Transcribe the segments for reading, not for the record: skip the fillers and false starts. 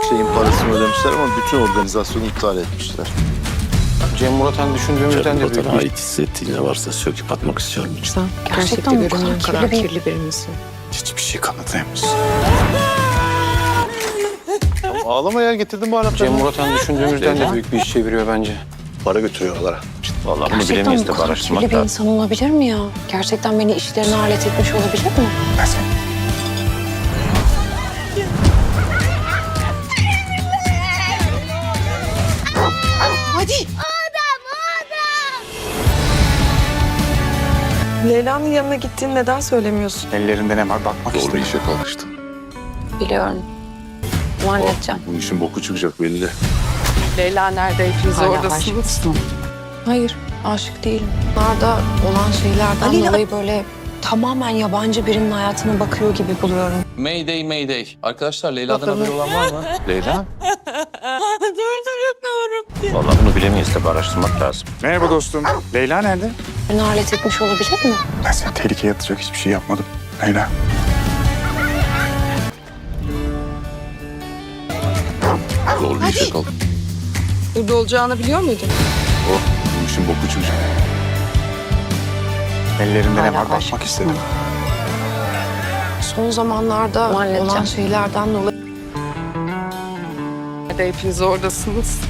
Şeyin parasını ödemişler ama bütün organizasyonu iptal etmişler. Cem Murat'ın düşündüğümüzden de büyük Murat'a bir... ait hissettiği ne varsa söküp atmak istiyorum. Sen gerçekten bu kadar kirli biri misin? Hiçbir şey kanıtlayamazsın. Ağlama ya, getirdim bu anahtarı. Cem Murat'ın düşündüğümüzden de büyük bir iş çeviriyor bence. Para götürüyorlar. Vallahi bunu Gerçekten bilemeyiz bu de kadar araştırmak kirli bir lazım. insan olabilir mi ya? Gerçekten beni işlerine alet etmiş olabilir mi? Leyla'nın yanına gittiğini neden söylemiyorsun? Ellerinde ne var bakmak Doğru istedim. işe kalkıştın. Biliyorum. Ama halledeceğim. Bu işin boku çıkacak belli. Leyla nerede? Hepiniz Hala oradasınız. aşık mısın? Hayır, aşık değilim. Bunlarda olan şeylerden dolayı böyle tamamen yabancı birinin hayatına bakıyor gibi buluyorum. Mayday, mayday. Arkadaşlar Leyla'dan haberi olan var mı? Leyla? Vallahi bunu bilemeyiz de araştırmak lazım. Merhaba dostum. Leyla nerede? Beni alet etmiş olabilir mi? Ben seni tehlikeye atacak hiçbir şey yapmadım. Leyla. Doğru bir işe kalk. Burada olacağını biliyor muydun? Oh, bu işin boku çıkacak. Ellerinde ne Hala var aşık bakmak mısın? istedim. Son zamanlarda Halledeceğim. olan şeylerden dolayı Nerede? Hepiniz oradasınız.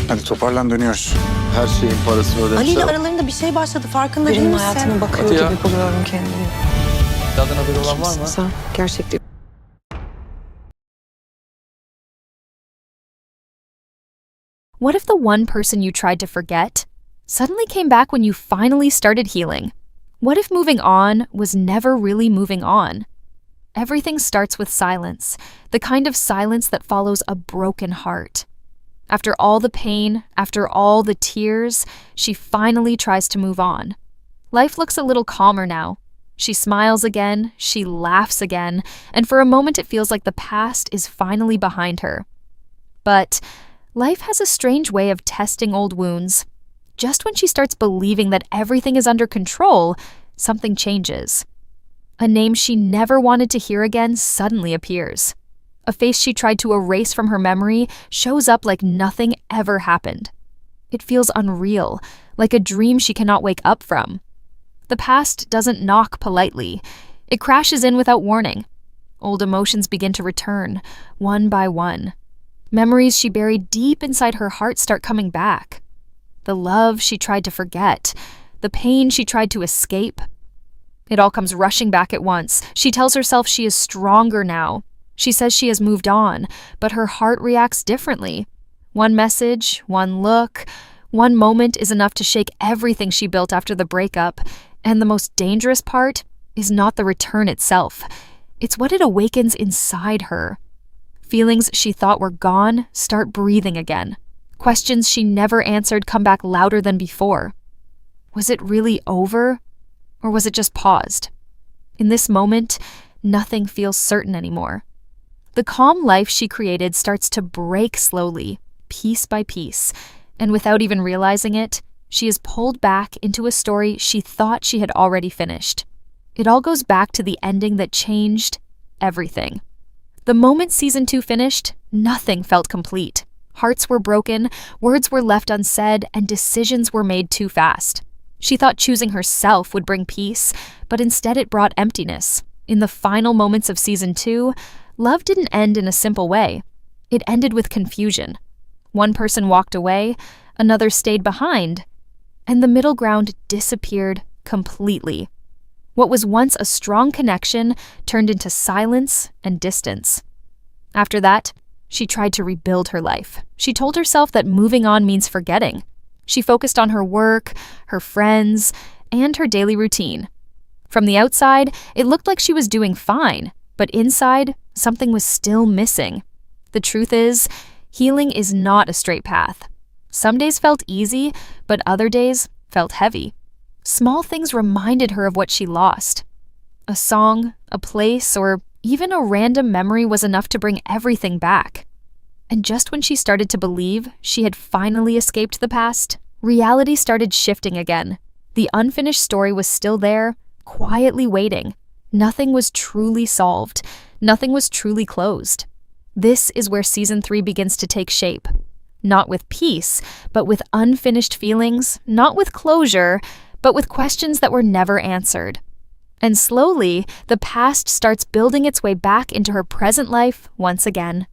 Hadi toparlan dönüyoruz. Her şeyin parasını Ali ile ödemişler. aralarında bir şey başladı. Farkında değil birinin misin? hayatına bakıyor Hadi ya. gibi buluyorum kendimi. Leyla'dan haberi olan var mı? Sen gerçekten What if the one person you tried to forget suddenly came back when you finally started healing? What if moving on was never really moving on? Everything starts with silence, the kind of silence that follows a broken heart. After all the pain, after all the tears, she finally tries to move on. Life looks a little calmer now. She smiles again, she laughs again, and for a moment it feels like the past is finally behind her. But life has a strange way of testing old wounds. Just when she starts believing that everything is under control, something changes. A name she never wanted to hear again suddenly appears. A face she tried to erase from her memory shows up like nothing ever happened. It feels unreal, like a dream she cannot wake up from. The past doesn't knock politely. It crashes in without warning. Old emotions begin to return, one by one. Memories she buried deep inside her heart start coming back. The love she tried to forget, the pain she tried to escape. It all comes rushing back at once. She tells herself she is stronger now. She says she has moved on, but her heart reacts differently. One message, one look, one moment is enough to shake everything she built after the breakup. And the most dangerous part is not the return itself. It's what it awakens inside her. Feelings she thought were gone start breathing again. Questions she never answered come back louder than before. Was it really over? Or was it just paused? In this moment, nothing feels certain anymore. The calm life she created starts to break slowly, piece by piece, and without even realizing it, she is pulled back into a story she thought she had already finished. It all goes back to the ending that changed everything. The moment season 2 finished, nothing felt complete. Hearts were broken, words were left unsaid, and decisions were made too fast. She thought choosing herself would bring peace, but instead it brought emptiness. In the final moments of season 2, love didn't end in a simple way. It ended with confusion. One person walked away, another stayed behind, and the middle ground disappeared completely. What was once a strong connection turned into silence and distance. After that, she tried to rebuild her life. She told herself that moving on means forgetting. She focused on her work, her friends, and her daily routine. From the outside, it looked like she was doing fine, but inside, something was still missing. The truth is, healing is not a straight path. Some days felt easy, but other days felt heavy. Small things reminded her of what she lost. A song, a place, or even a random memory was enough to bring everything back. And just when she started to believe she had finally escaped the past, reality started shifting again. The unfinished story was still there, quietly waiting. Nothing was truly solved. Nothing was truly closed. This is where season 3 begins to take shape. Not with peace, but with unfinished feelings, not with closure, but with questions that were never answered. And slowly, the past starts building its way back into her present life once again.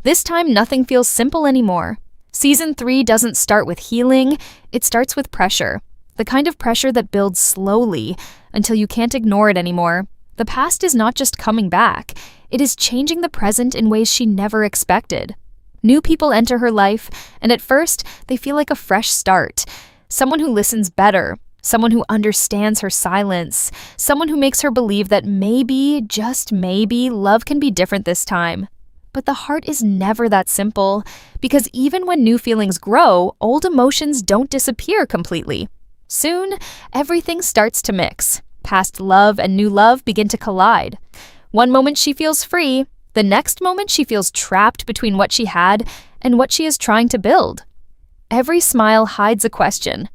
This time, nothing feels simple anymore. Season 3 doesn't start with healing, it starts with pressure. The kind of pressure that builds slowly until you can't ignore it anymore. The past is not just coming back, it is changing the present in ways she never expected. New people enter her life, and at first, they feel like a fresh start. Someone who listens better, someone who understands her silence, someone who makes her believe that maybe, just maybe, love can be different this time. But the heart is never that simple, because even when new feelings grow, old emotions don't disappear completely. Soon, everything starts to mix. Past love and new love begin to collide. One moment she feels free, the next moment she feels trapped between what she had and what she is trying to build. Every smile hides a question.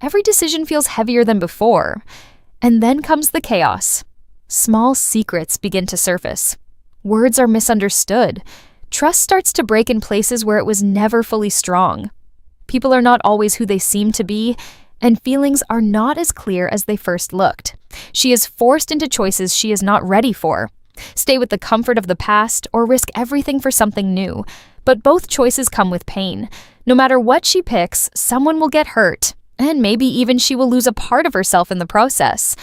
Every decision feels heavier than before. And then comes the chaos. Small secrets begin to surface. Words are misunderstood. Trust starts to break in places where it was never fully strong. People are not always who they seem to be, and feelings are not as clear as they first looked. She is forced into choices she is not ready for. Stay with the comfort of the past or risk everything for something new. But both choices come with pain. No matter what she picks, someone will get hurt, and maybe even she will lose a part of herself in the process.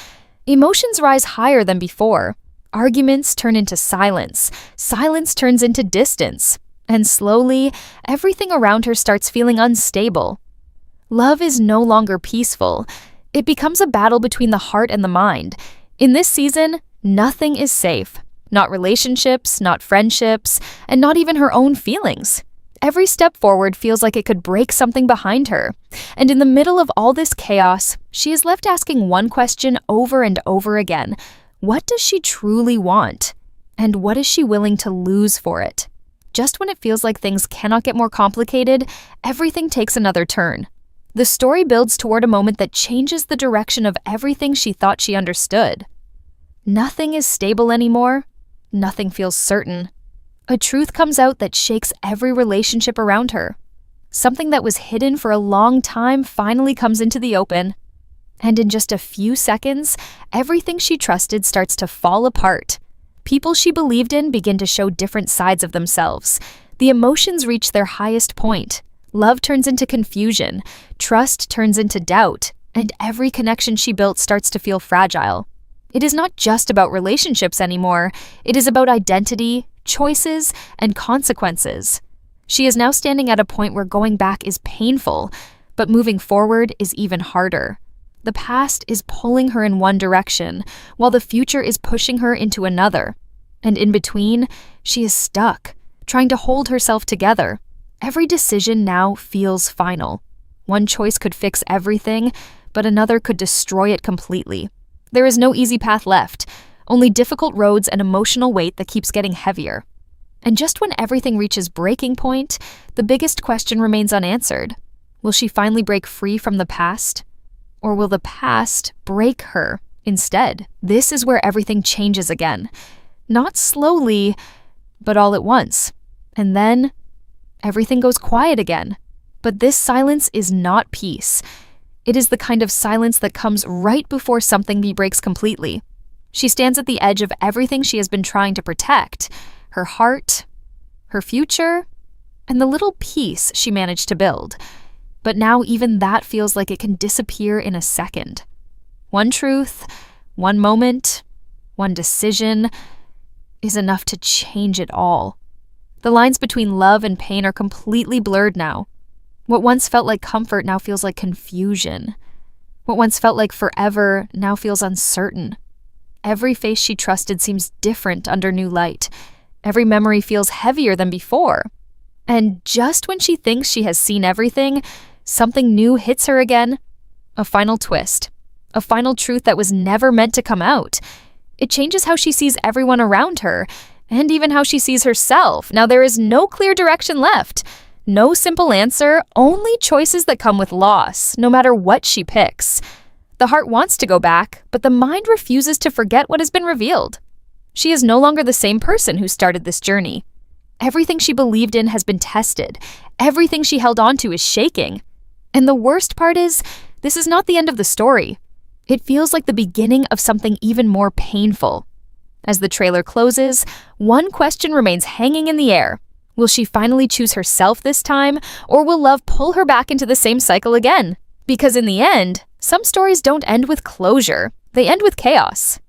Emotions rise higher than before. Arguments turn into silence. Silence turns into distance. And slowly, everything around her starts feeling unstable. Love is no longer peaceful. It becomes a battle between the heart and the mind. In this season, nothing is safe. Not relationships, not friendships, and not even her own feelings. Every step forward feels like it could break something behind her. And in the middle of all this chaos, she is left asking one question over and over again. What does she truly want? And what is she willing to lose for it? Just when it feels like things cannot get more complicated, everything takes another turn. The story builds toward a moment that changes the direction of everything she thought she understood. Nothing is stable anymore. Nothing feels certain. A truth comes out that shakes every relationship around her. Something that was hidden for a long time finally comes into the open. And in just a few seconds, everything she trusted starts to fall apart. People she believed in begin to show different sides of themselves. The emotions reach their highest point. Love turns into confusion. Trust turns into doubt. And every connection she built starts to feel fragile. It is not just about relationships anymore. It is about identity, choices, and consequences. She is now standing at a point where going back is painful, but moving forward is even harder. The past is pulling her in one direction, while the future is pushing her into another. And in between, she is stuck, trying to hold herself together. Every decision now feels final. One choice could fix everything, but another could destroy it completely. There is no easy path left, only difficult roads and emotional weight that keeps getting heavier. And just when everything reaches breaking point, the biggest question remains unanswered. Will she finally break free from the past? Or will the past break her instead? This is where everything changes again. Not slowly, but all at once. And then, everything goes quiet again. But this silence is not peace. It is the kind of silence that comes right before something breaks completely. She stands at the edge of everything she has been trying to protect. Her heart, her future, and the little peace she managed to build. But now even that feels like it can disappear in a second. One truth, one moment, one decision is enough to change it all. The lines between love and pain are completely blurred now. What once felt like comfort now feels like confusion. What once felt like forever now feels uncertain. Every face she trusted seems different under new light. Every memory feels heavier than before. And just when she thinks she has seen everything, something new hits her again. A final twist. A final truth that was never meant to come out. It changes how she sees everyone around her, and even how she sees herself. Now there is no clear direction left. No simple answer, only choices that come with loss, no matter what she picks. The heart wants to go back, but the mind refuses to forget what has been revealed. She is no longer the same person who started this journey. Everything she believed in has been tested. Everything she held on to is shaking. And the worst part is, this is not the end of the story. It feels like the beginning of something even more painful. As the trailer closes, one question remains hanging in the air. Will she finally choose herself this time, or will love pull her back into the same cycle again? Because in the end, some stories don't end with closure. They end with chaos.